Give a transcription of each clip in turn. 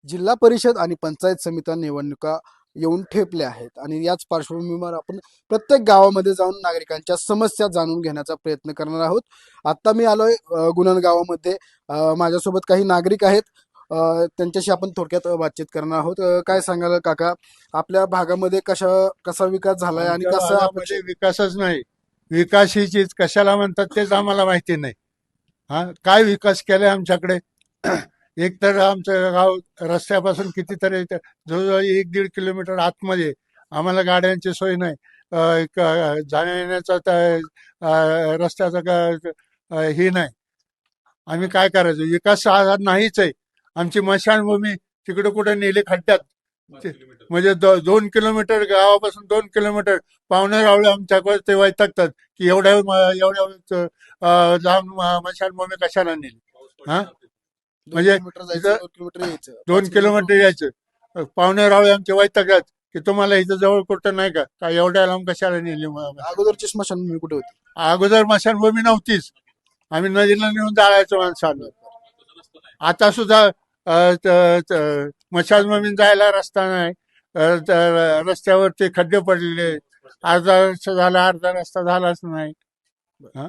जिल्हा परिषद आणि पंचायत समित्या निवडणुका येऊन ठेपल्या आहेत आणि याच पार्श्वभूमीवर आपण प्रत्येक गावामध्ये जाऊन नागरिकांच्या समस्या जाणून घेण्याचा प्रयत्न करणार आहोत. आता मी आलोय गुणन गावामध्ये. माझ्यासोबत काही नागरिक आहेत. त्यांच्याशी आपण थोडक्यात बातचीत करणार आहोत. काय सांगाल काका, आपल्या भागामध्ये कसा विकास झालाय आणि आमच्या कसं भागामध्ये अपेक्षित? विकासच नाही. विकास ही चीज कशाला म्हणतात तेच आम्हाला माहिती नाही. हा, काय विकास केलाय आमच्याकडे? एक तर आमचं गाव रस्त्यापासून कितीतरी जवळजवळ 1-1.5 किलोमीटर आतमध्ये. आम्हाला गाड्यांची सोय नाही. जाण्या येण्याचा रस्त्याचा हे नाही. आम्ही काय करायचं? विकास हा नाहीच आहे. आमची मशानभूमी तिकडे कुठे नेली खड्ड्यात. म्हणजे 2 किलोमीटर गावापासून 2 किलोमीटर पाहुणे रावळे आमच्याकडे ते वैतागतात की एवढ्या लांब मशानभूमी कशाला नेली. हा, म्हणजे 2 किलोमीटर जायचं, तिथं 2 किलोमीटर यायचं, 2 किलोमीटर यायचं. पाहुणे रावळे आमचे वैतागतात की तुम्हाला इथं जवळ कुठं नाही का एवढ्या लांब कशाला नेली मशानभूमी. अगोदरची स्मशानभूमी कुठे होती? अगोदर मशानभूमी नव्हतीच. आम्ही नदीला नेऊन जाळायचो माणसाला. आता सुद्धा मशानभूमी जायला रस्ता नाही. रस्त्यावरती खड्डे पडलेले. अर्धा रस्ता झाला, अर्धा रस्ता झालाच नाही. हा?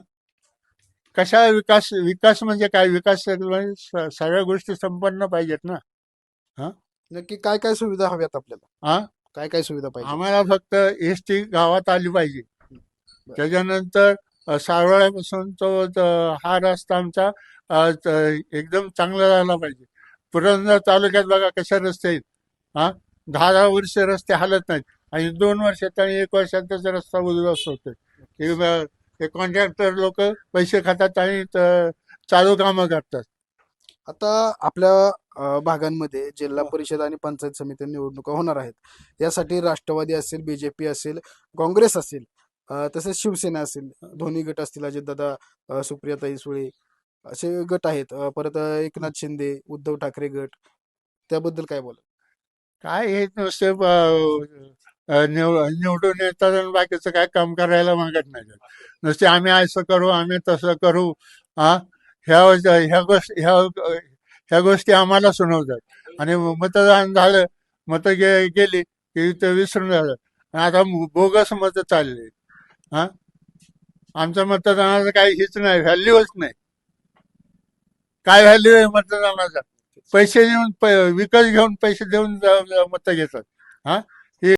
कशा विकास? विकास म्हणजे काय? विकास म्हणजे सगळ्या गोष्टी संपन्न पाहिजेत ना. हा, नक्की काय काय सुविधा हव्यात आपल्याला? हा, काय काय सुविधा पाहिजे? आम्हाला फक्त एसटी गावात आली पाहिजे. बरं. त्याच्यानंतर सारोळ्यापासून हा रस्ता आमचा एकदम चांगला झाला पाहिजे. पुरंदर तालुक्यात बघा कशा रस्ते आहेत. हा, 10-10 वर्ष रस्ते हालत नाहीत आणि 2 वर्षात आणि 1 वर्षातच रस्ता उद्ध्वस्त होतोय. हे कॉन्ट्रॅक्टर लोक पैसे खातात आणि चालू कामं करतात. आता आपल्या भागांमध्ये जिल्हा परिषद आणि पंचायत समिती निवडणुका होणार आहेत. यासाठी राष्ट्रवादी असेल, बीजेपी असेल, काँग्रेस असेल, तसेच शिवसेना असेल, दोन्ही गट असतील, अजितदादा, सुप्रियाताई सुळे असे गट आहेत. परत एकनाथ शिंदे, उद्धव ठाकरे गट. त्याबद्दल काय बोला? काय हे नुसते निवडून येतात आणि बाकीचं काय काम करायला मागत नाही. नुसते आम्ही असं करू, आम्ही तसं करू. हा, ह्या ह्या गोष्टी आम्हाला सुनावतात आणि मतदान झालं, गेली की ते विसरून झालं. आता बोगस मतं चालली. हा, आमच्या मतदानाचं काही हेच नाही, व्हॅल्यूच नाही. काय व्हॅल्यू आहे मतदानाचा? पैसे देऊन विकत घेऊन पैसे देऊन मतं घेतात. हा,